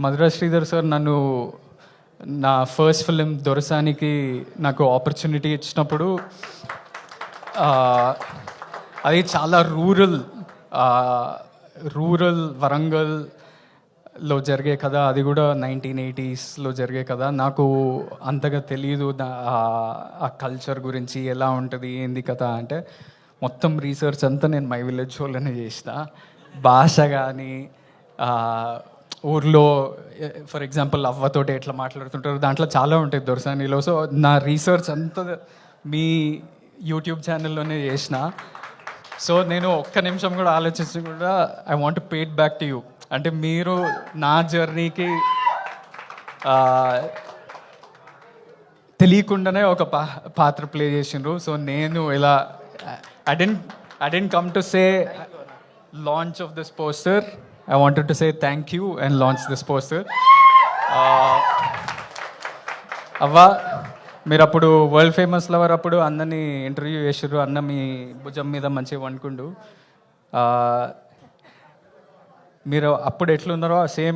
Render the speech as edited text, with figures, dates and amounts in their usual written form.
Madhura Sridhar sir నన్ను నా first film దొరసానికి నాకు ఆపర్చునిటీ ఇచ్చినప్పుడు అది చాలా రూరల్ వరంగల్లో జరిగే కథ, అది కూడా 1980s జరిగే కథ. నాకు అంతగా తెలియదు ఆ కల్చర్ గురించి, ఎలా ఉంటుంది ఏంది కథ అంటే. మొత్తం రీసెర్చ్ అంతా నేను మై విలేజ్ షోలోనే చేసిన. భాష కానీ, ఊర్లో ఫర్ ఎగ్జాంపుల్ అవ్వతోటి ఎట్లా మాట్లాడుతుంటారు, దాంట్లో చాలా ఉంటాయి దొరసానిలో. సో నా రీసెర్చ్ అంతా మీ యూట్యూబ్ ఛానల్లోనే చేసిన. సో నేను ఒక్క నిమిషం కూడా ఆలోచించి కూడా I want pay it back to you. అంటే మీరు నా జర్నీకి తెలియకుండానే ఒక పాత్ర ప్లే చేసిండ్రు. సో నేను ఇలా I didn't come to say launch of this poster. I wanted to say thank you and launch this poster. అవ్వ, మీరు అప్పుడు వరల్డ్ ఫేమస్ లవర్ అప్పుడు అన్నని ఇంటర్వ్యూ చేసారు. అన్న మీ భుజం మీద మంచిగా వండుకుండు. మీరు అప్పుడు ఎట్లున్నారో సేమ్